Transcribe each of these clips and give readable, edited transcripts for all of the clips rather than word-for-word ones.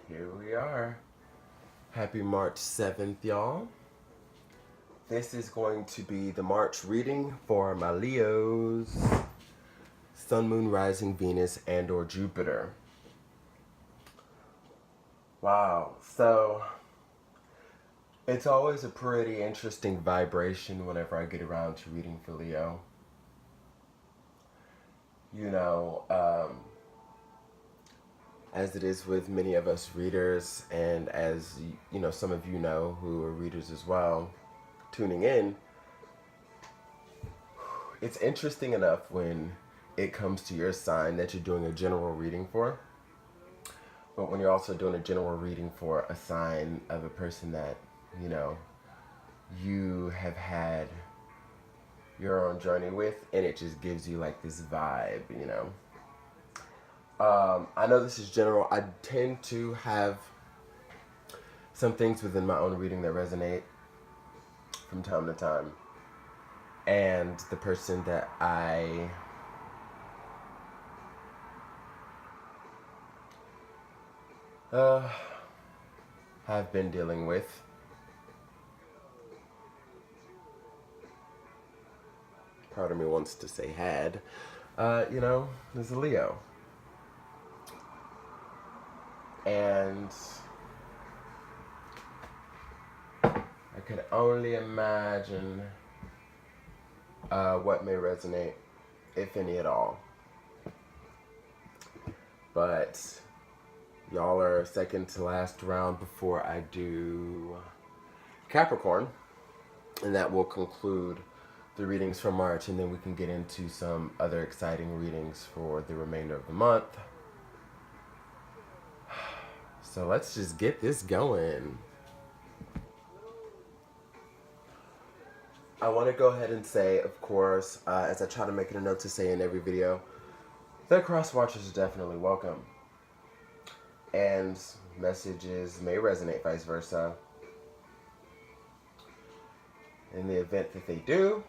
Here we are. Happy March 7th, y'all. This is going to be the March reading for my Leos. Sun, Moon, Rising, Venus, and or Jupiter. Wow. So, it's always a pretty interesting vibration whenever I get around to reading for Leo. You know, as it is with many of us readers, and as you know, some of you know who are readers as well, tuning in, it's interesting enough when it comes to your sign that you're doing a general reading for, but when you're also doing a general reading for a sign of a person that, you know, you have had your own journey with, and it just gives you like this vibe, you know. I know this is general. I tend to have some things within my own reading that resonate from time to time. And the person that I have been dealing with part of me wants to say had, you know, is a Leo. And I can only imagine what may resonate, if any at all. But y'all are second to last round before I do Capricorn, and that will conclude the readings for March, and then we can get into some other exciting readings for the remainder of the month. So let's just get this going. I want to go ahead and say, of course, as I try to make it a note to say in every video, that cross-watchers are definitely welcome. And messages may resonate, vice versa. In the event that they do,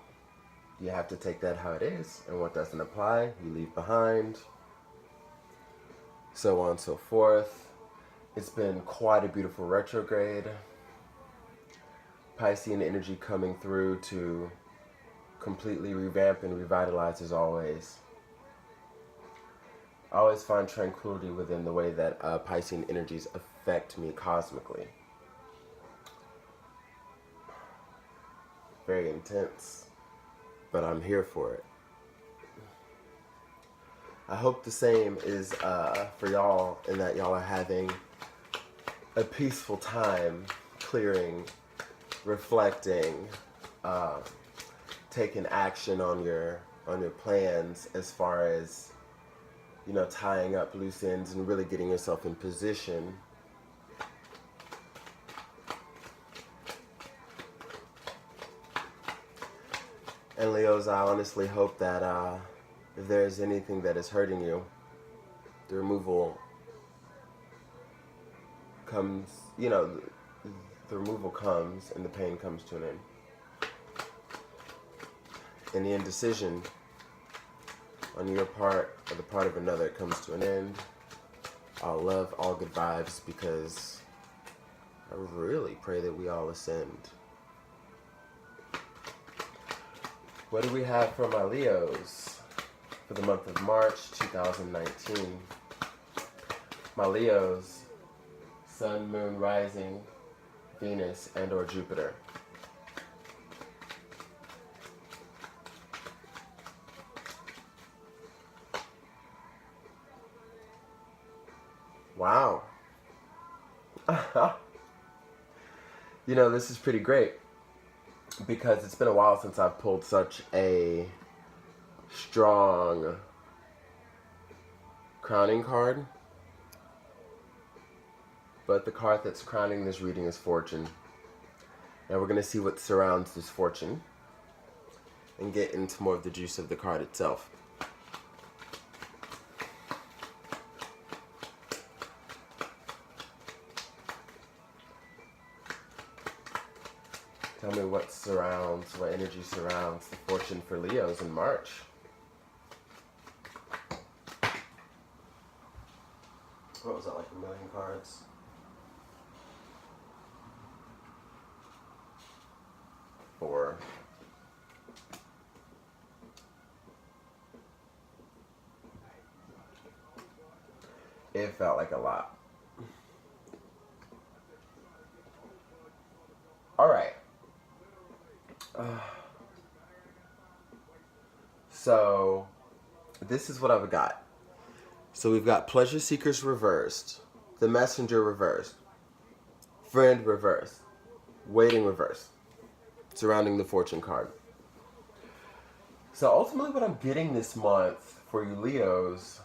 you have to take that how it is, and what doesn't apply, you leave behind. So on and so forth. It's been quite a beautiful retrograde. Piscean energy coming through to completely revamp and revitalize as always. I always find tranquility within the way that Piscean energies affect me cosmically. Very intense, but I'm here for it. I hope the same is for y'all, and that y'all are having a peaceful time clearing, reflecting, taking action on your plans as far as, you know, tying up loose ends and really getting yourself in position and Leos, I honestly hope that if there's anything that is hurting you, the removal comes, you know, the removal comes and the pain comes to an end. And the indecision on your part or the part of another comes to an end. All love, all good vibes, because I really pray that we all ascend. What do we have for my Leos for the month of March 2019? My Leos, Sun, Moon, Rising, Venus, and or Jupiter. Wow. You know, this is pretty great because it's been a while since I've pulled such a strong crowning card. But the card that's crowning this reading is Fortune. And we're going to see what surrounds this fortune and get into more of the juice of the card itself. Tell me what energy surrounds the fortune for Leos in March. What was that, like a million cards? It felt like a lot. All right. So, this is what I've got. So we've got pleasure seekers reversed, the messenger reversed, friend reversed, waiting reversed, surrounding the fortune card. So ultimately what I'm getting this month for you Leos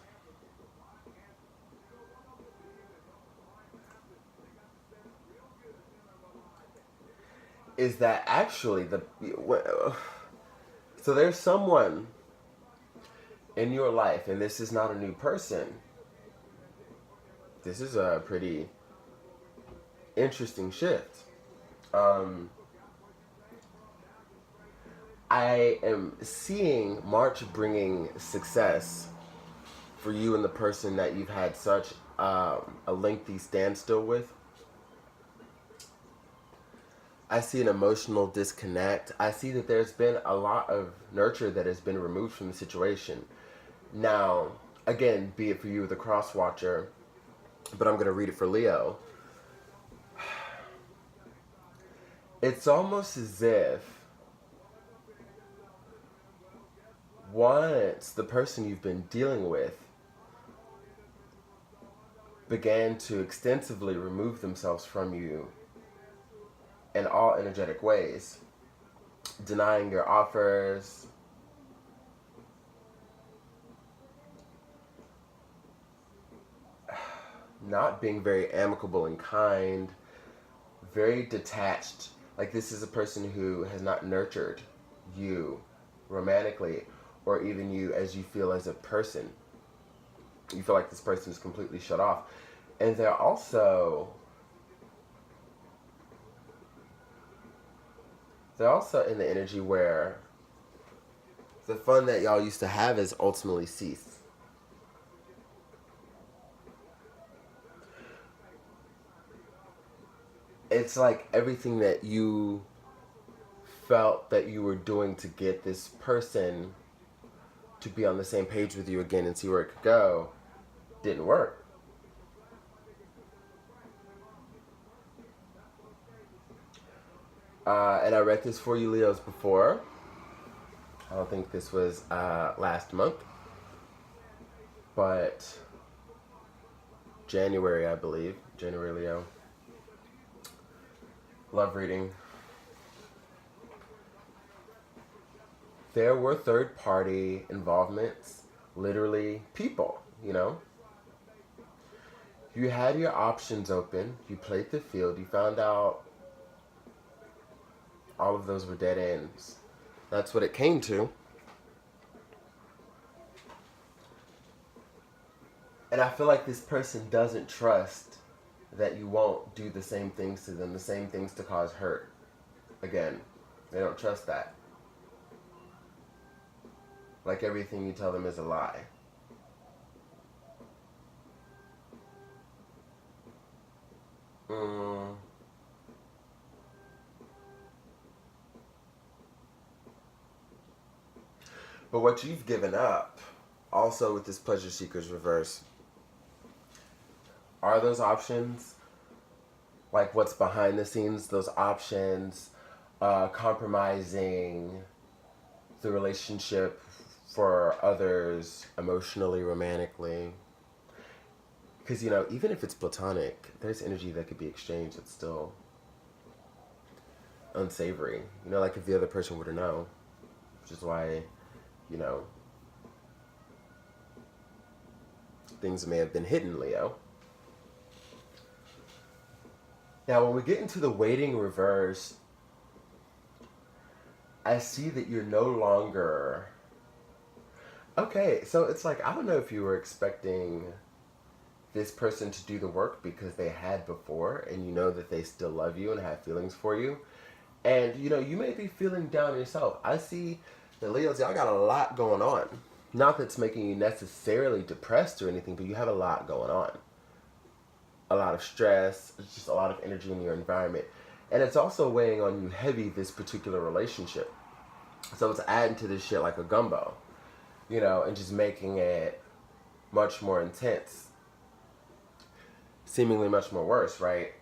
is that actually so there's someone in your life, and this is not a new person. This is a pretty interesting shift. I am seeing March bringing success for you and the person that you've had such a lengthy standstill with. I see an emotional disconnect. I see that there's been a lot of nurture that has been removed from the situation. Now, again, be it for you, the cross watcher, but I'm going to read it for Leo. It's almost as if once the person you've been dealing with began to extensively remove themselves from you in all energetic ways, denying your offers, not being very amicable and kind, very detached. Like this is a person who has not nurtured you romantically or even you as you feel as a person. You feel like this person is completely shut off. And they're also in the energy where the fun that y'all used to have has ultimately ceased. It's like everything that you felt that you were doing to get this person to be on the same page with you again and see where it could go didn't work. And I read this for you Leos before. I don't think this was last month, but January, I believe. January, Leo. Love reading. There were third-party involvements, literally people, you know. You had your options open. You played the field. You found out all of those were dead ends. That's what it came to. And I feel like this person doesn't trust that you won't do the same things to them, the same things to cause hurt. Again, they don't trust that. Like everything you tell them is a lie. But what you've given up, also with this pleasure seekers reverse, are those options, like what's behind the scenes, those options, compromising the relationship for others emotionally, romantically. Because, you know, even if it's platonic, there's energy that could be exchanged that's still unsavory. You know, like if the other person were to know, which is why, you know, things may have been hidden, Leo. Now, when we get into the waiting reverse, I see that you're no longer... Okay, so it's like, I don't know if you were expecting this person to do the work because they had before, and you know that they still love you and have feelings for you. And, you know, you may be feeling down yourself. I see that Leos, y'all got a lot going on. Not that's making you necessarily depressed or anything, but you have a lot going on. A lot of stress, it's just a lot of energy in your environment. And it's also weighing on you heavy, this particular relationship. So it's adding to this shit like a gumbo, you know, and just making it much more intense. seemingly much more worse, right?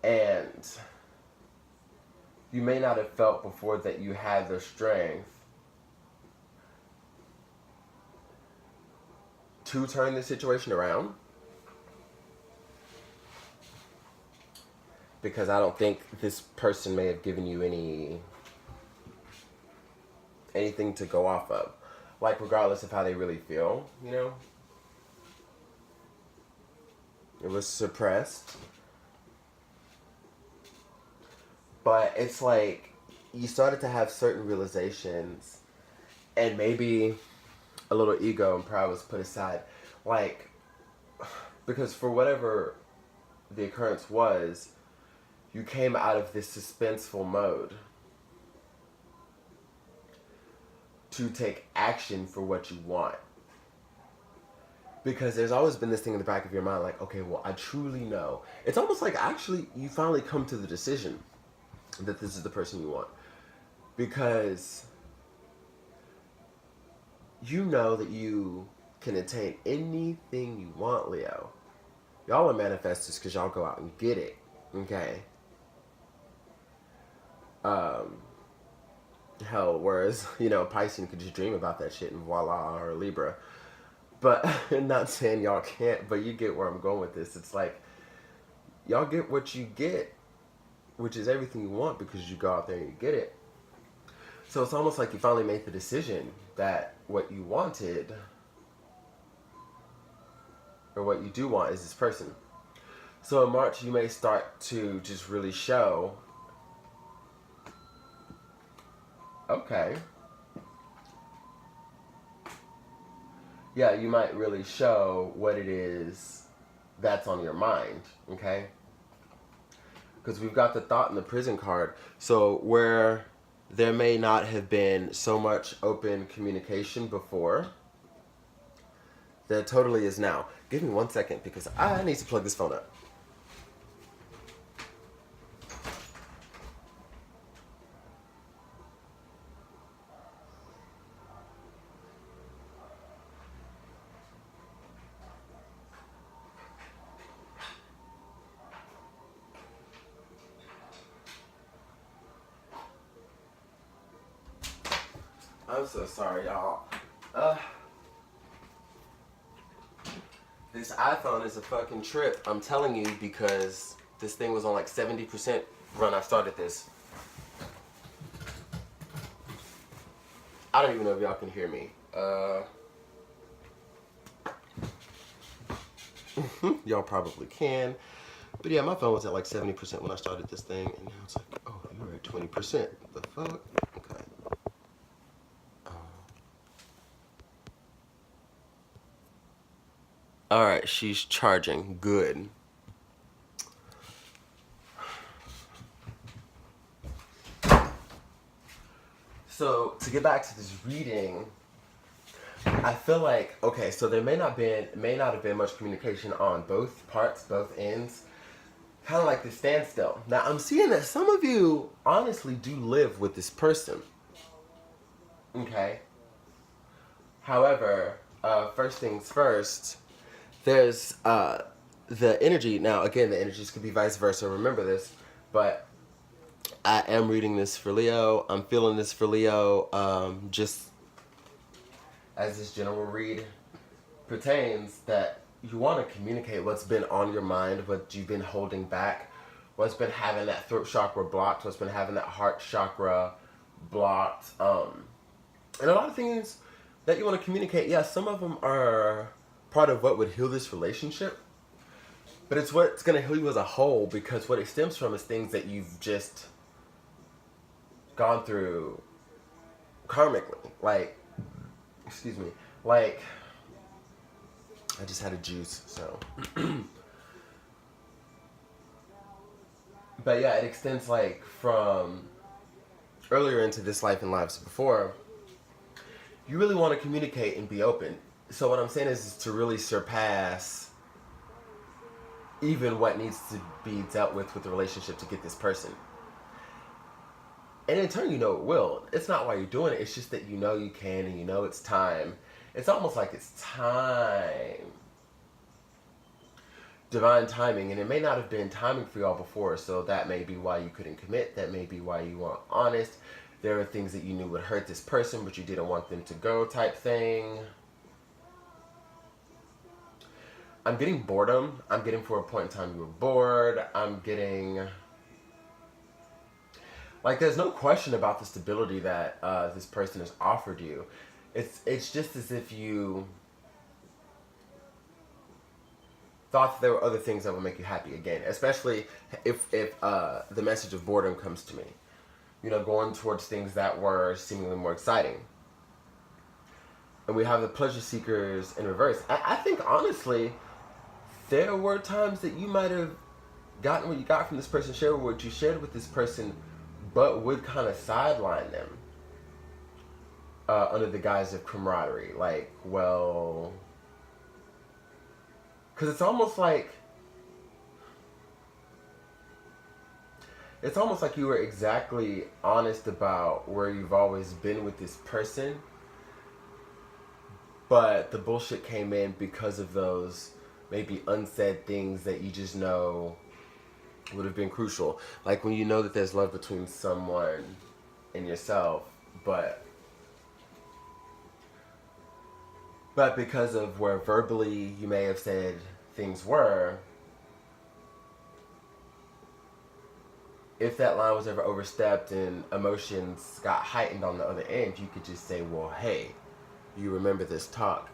And you may not have felt before that you had the strength to turn the situation around. Because I don't think this person may have given you anything to go off of. Like, regardless of how they really feel, you know? It was suppressed. But it's like you started to have certain realizations, and maybe a little ego and pride was put aside. Like, because for whatever the occurrence was, you came out of this suspenseful mode to take action for what you want. Because there's always been this thing in the back of your mind, like, okay, well, I truly know. It's almost like actually you finally come to the decision that this is the person you want. Because you know that you can attain anything you want, Leo. Y'all are manifestors because y'all go out and get it, okay? Hell, whereas, Piscean could just dream about that shit and voila, or Libra. But, I'm not saying y'all can't, but you get where I'm going with this. It's like, y'all get what you get, which is everything you want because you go out there and you get it. So it's almost like you finally made the decision that what you wanted, or what you do want, is this person. So in March, you may start to just really show, okay, yeah, you might really show what it is that's on your mind, okay? Because we've got the thought and the prison card. So where there may not have been so much open communication before, there totally is now. Give me 1 second because I need to plug this phone up. I'm so sorry, y'all. This iPhone is a fucking trip. I'm telling you, because this thing was on like 70% when I started this. I don't even know if y'all can hear me. Y'all probably can. But yeah, my phone was at like 70% when I started this thing, and now it's like, oh, you're at 20%. The fuck? Okay. Alright, she's charging. Good. So, to get back to this reading, I feel like, okay, so there may not have been much communication on both parts, both ends. Kind of like the standstill. Now, I'm seeing that some of you honestly do live with this person. Okay? However, first things first, there's the energy. Now, again, the energies could be vice versa. Remember this. But I am reading this for Leo. I'm feeling this for Leo. Just as this general read pertains, that you want to communicate what's been on your mind, what you've been holding back, what's been having that throat chakra blocked, what's been having that heart chakra blocked. And a lot of things that you want to communicate, yeah, some of them are part of what would heal this relationship, but it's what's going to heal you as a whole, because what it stems from is things that you've just gone through karmically. Like, excuse me, like, I just had a juice, so. But yeah, it extends like from earlier into this life and lives before. You really want to communicate and be open. So what I'm saying is to really surpass even what needs to be dealt with the relationship to get this person. And in turn, it will. It's not why you're doing it. It's just that you can, and it's time. It's almost like it's time divine timing, and it may not have been timing for y'all before, so that may be why you couldn't commit. That may be why you weren't honest. There are things that you knew would hurt this person, but you didn't want them to go, type thing. I'm getting boredom. I'm getting, for a point in time, you were bored. I'm getting, like, there's no question about the stability that this person has offered you. It's just as if you thought that there were other things that would make you happy again, especially if the message of boredom comes to me. You know, going towards things that were seemingly more exciting. And we have the pleasure seekers in reverse. I think, honestly, there were times that you might have gotten what you got from this person, shared what you shared with this person, but would kind of sideline them under the guise of camaraderie. Like, well, because it's almost like you were exactly honest about where you've always been with this person, but the bullshit came in because of those maybe unsaid things that you just know would have been crucial. Like when you know that there's love between someone and yourself, but because of where verbally you may have said things were, if that line was ever overstepped and emotions got heightened on the other end, you could just say, well, hey, you remember this talk.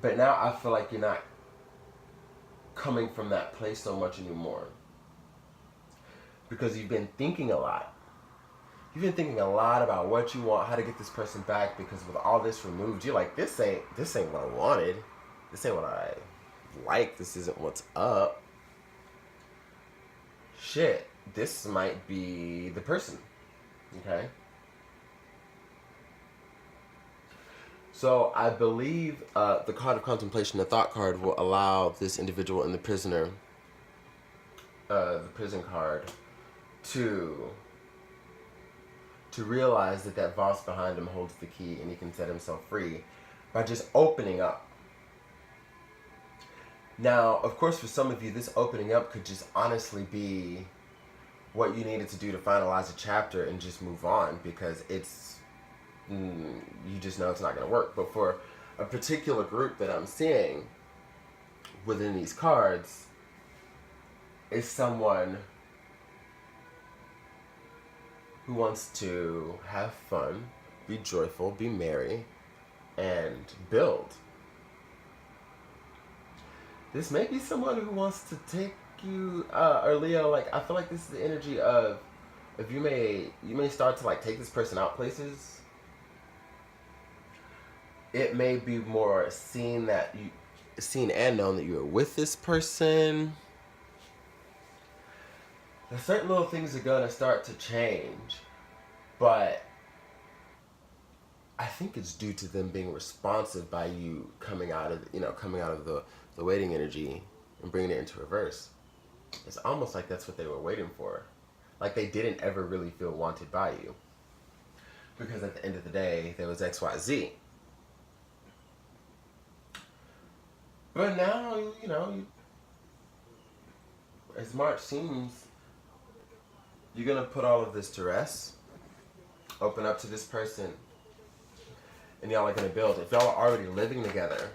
But now I feel like you're not coming from that place so much anymore, because you've been thinking a lot. You've been thinking a lot about what you want, how to get this person back, because with all this removed, you're like, this ain't what I wanted. This ain't what I like. This isn't what's up. Shit, this might be the person. Okay? So I believe the card of contemplation, the thought card, will allow this individual and the prisoner, the prison card, to realize that vase behind him holds the key and he can set himself free by just opening up. Now, of course, for some of you, this opening up could just honestly be what you needed to do to finalize a chapter and just move on, because you just know it's not going to work. But for a particular group that I'm seeing within these cards, is someone who wants to have fun, be joyful, be merry, and build. This may be someone who wants to take you, or Leo, like, I feel like this is the energy of, if you may start to, like, take this person out places. It may be more seen and known that you're with this person. There's certain little things are gonna start to change, but I think it's due to them being responsive by you coming out of the waiting energy and bringing it into reverse. It's almost like that's what they were waiting for. Like they didn't ever really feel wanted by you, because at the end of the day, there was XYZ. But now, as March seems, you're going to put all of this to rest, open up to this person, and y'all are going to build. If y'all are already living together,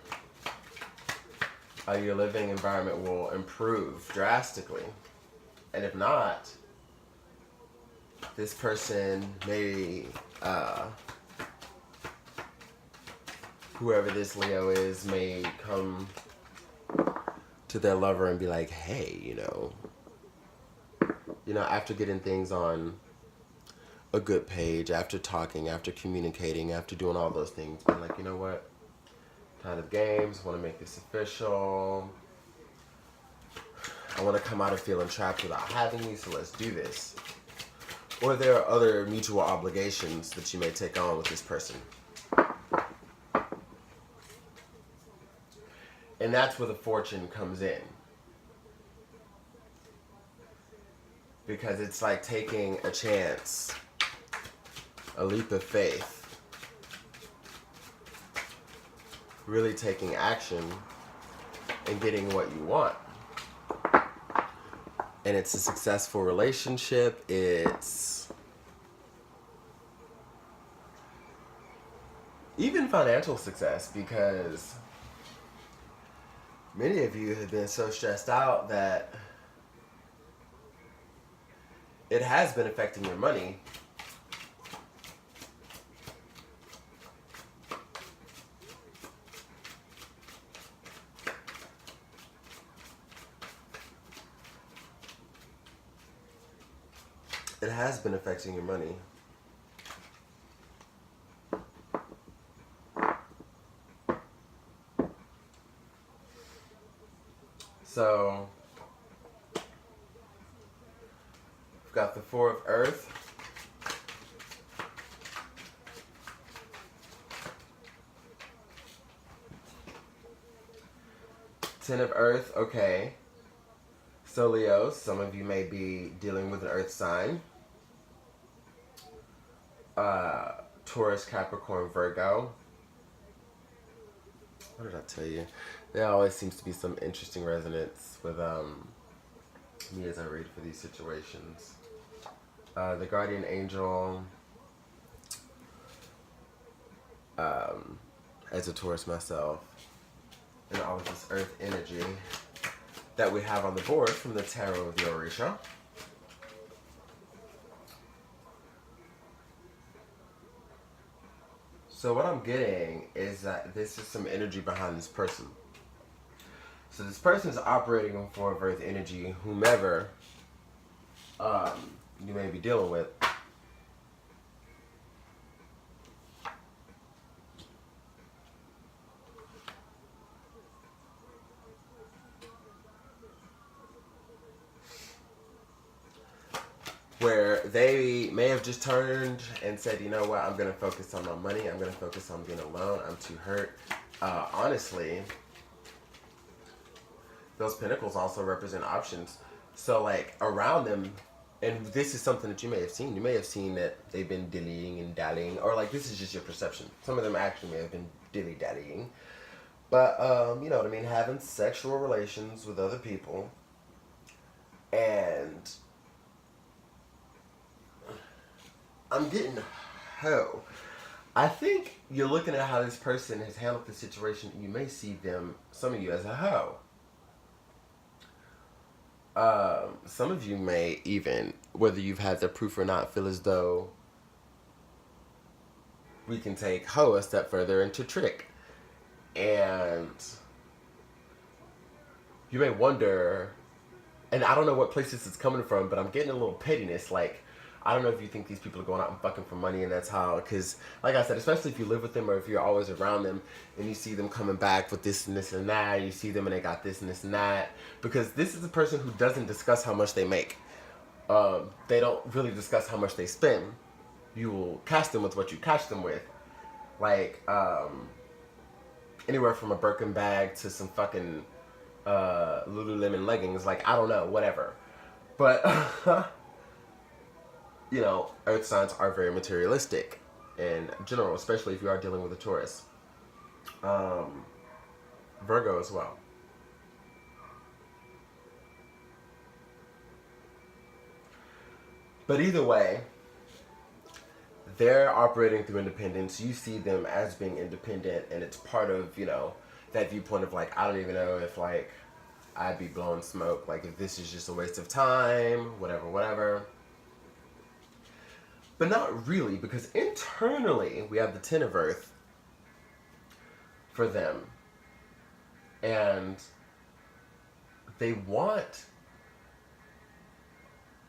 your living environment will improve drastically. And if not, this person may, whoever this Leo is, may come to their lover and be like, hey, after getting things on a good page, after talking, after communicating, after doing all those things, being like, you know what? Tired of games, want to make this official. I want to come out of feeling trapped without having you, so let's do this. Or there are other mutual obligations that you may take on with this person. And that's where the fortune comes in. Because it's like taking a chance, a leap of faith, really taking action and getting what you want. and it's a successful relationship. It's even financial success, because many of you have been so stressed out that it has been affecting your money. It has been affecting your money. So, we've got the Four of Earth. Ten of Earth, okay. So Leo, some of you may be dealing with an Earth sign. Taurus, Capricorn, Virgo. What did I tell you? There always seems to be some interesting resonance with me as I read for these situations. The Guardian Angel, as a Taurus myself, and all of this Earth energy that we have on the board from the Tarot of the Orisha. So what I'm getting is that this is some energy behind this person. So this person is operating on Four of Earth energy, whomever you may be dealing with. Where they may have just turned and said, you know what, I'm going to focus on my money. I'm going to focus on being alone. I'm too hurt. Honestly, those pentacles also represent options. So like around them, and this is something that you may have seen. You may have seen that they've been dillying and dallying, or like this is just your perception. Some of them actually may have been dilly-dallying. But, you know what I mean, having sexual relations with other people. And I'm getting hoe. I think you're looking at how this person has handled the situation. You may see them, some of you, as a hoe. Some of you may even, whether you've had the proof or not, feel as though we can take hoe a step further into trick. And you may wonder, and I don't know what place this is coming from, but I'm getting a little pettiness. Like, I don't know if you think these people are going out and fucking for money, and that's how, because, like I said, especially if you live with them or if you're always around them and you see them coming back with this and this and that, you see them and they got this and this and that, because this is a person who doesn't discuss how much they make. They don't really discuss how much they spend. You will catch them with what you catch them with. Like, anywhere from a Birkin bag to some fucking Lululemon leggings. Like, I don't know, whatever. But... you know, earth signs are very materialistic in general, especially if you are dealing with a Taurus. Virgo as well. But either way, they're operating through independence. You see them as being independent, and it's part of, you know, that viewpoint of like, I don't even know if like I'd be blowing smoke, like if this is just a waste of time, whatever. But not really, because internally we have the Ten of Earth for them. And they want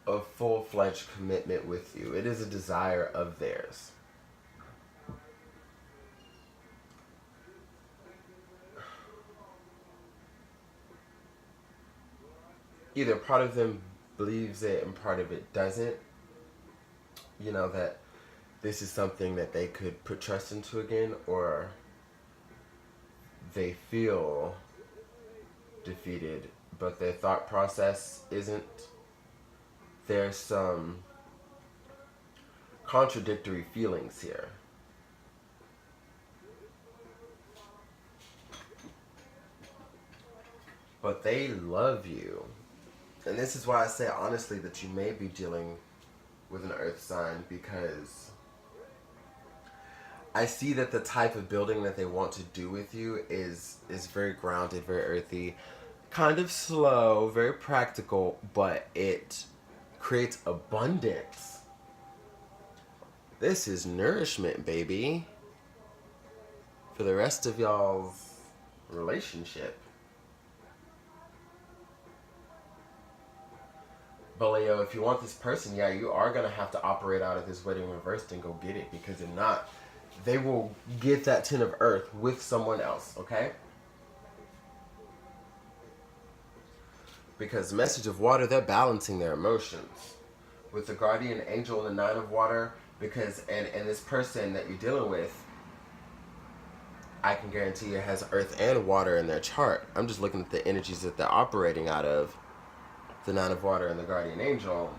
a full-fledged commitment with you. It is a desire of theirs. Either part of them believes it and part of it doesn't. You know, that this is something that they could put trust into again, or they feel defeated, but their thought process isn't. There's some contradictory feelings here. But they love you. And this is why I say honestly that you may be dealing with an earth sign, because I see that the type of building that they want to do with you is very grounded, very earthy, kind of slow, very practical, but it creates abundance. This is nourishment, baby, for the rest of y'all's relationship. But Leo, if you want this person, yeah, you are going to have to operate out of this wedding reversed and go get it. Because if not, they will get that 10 of earth with someone else, okay? Because message of water, they're balancing their emotions. With the guardian angel and the 9 of water, because, and this person that you're dealing with, I can guarantee you has earth and water in their chart. I'm just looking at the energies that they're operating out of. The 9 of water and the guardian angel.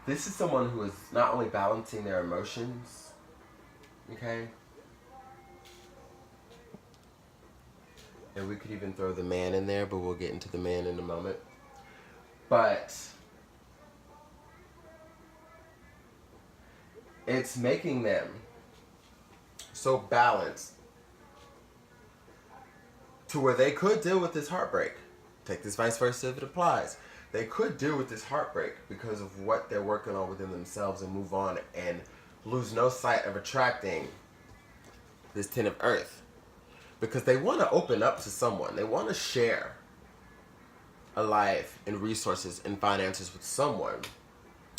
This is someone who is not only balancing their emotions, okay? And we could even throw the man in there, but we'll get into the man in a moment. But it's making them so balanced to where they could deal with this heartbreak. Take this vice versa if it applies. They could deal with this heartbreak because of what they're working on within themselves and move on and lose no sight of attracting this 10 of earth. Because they want to open up to someone. They want to share a life and resources and finances with someone.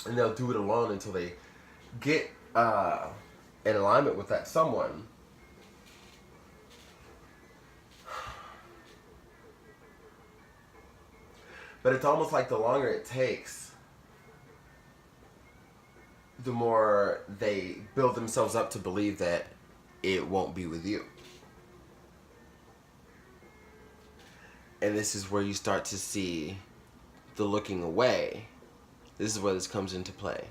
And they'll do it alone until they get in alignment with that someone. But it's almost like the longer it takes, the more they build themselves up to believe that it won't be with you. And this is where you start to see the looking away. This is where this comes into play.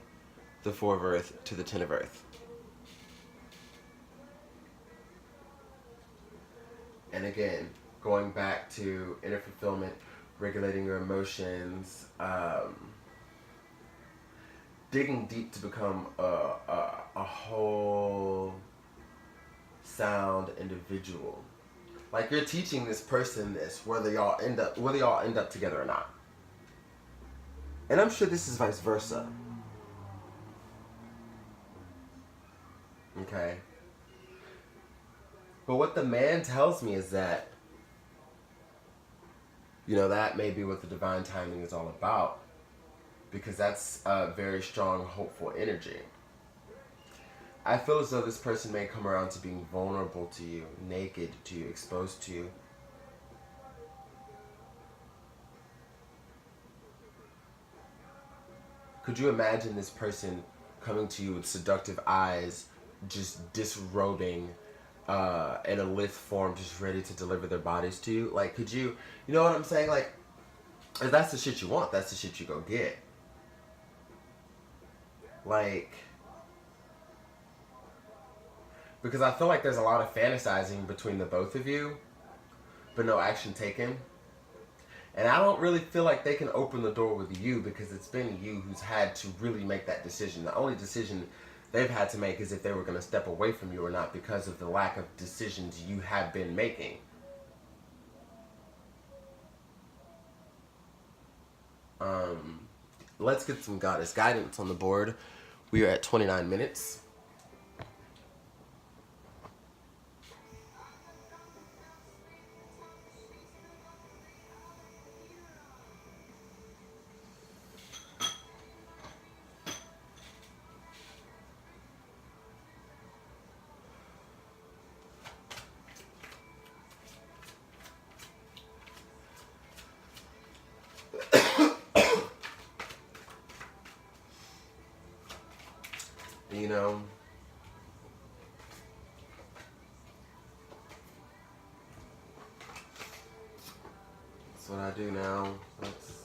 The 4 of earth to the 10 of earth. And again, going back to inner fulfillment, regulating your emotions, digging deep to become a whole sound individual. Like you're teaching this person this, whether y'all end up together or not. And I'm sure this is vice versa. Okay. But what the man tells me is that, you know, that may be what the divine timing is all about. Because that's a very strong, hopeful energy. I feel as though this person may come around to being vulnerable to you, naked to you, exposed to you. Could you imagine this person coming to you with seductive eyes, just disrobing, in a lithe form, just ready to deliver their bodies to you? Like, could you know what I'm saying? Like, if that's the shit you want, that's the shit you go get. Like, because I feel like there's a lot of fantasizing between the both of you, but no action taken. And I don't really feel like they can open the door with you because it's been you who's had to really make that decision. The only decision they've had to make is if they were going to step away from you or not, because of the lack of decisions you have been making. Let's get some goddess guidance on the board. We are at 29 minutes. You know, that's what I do now. Let's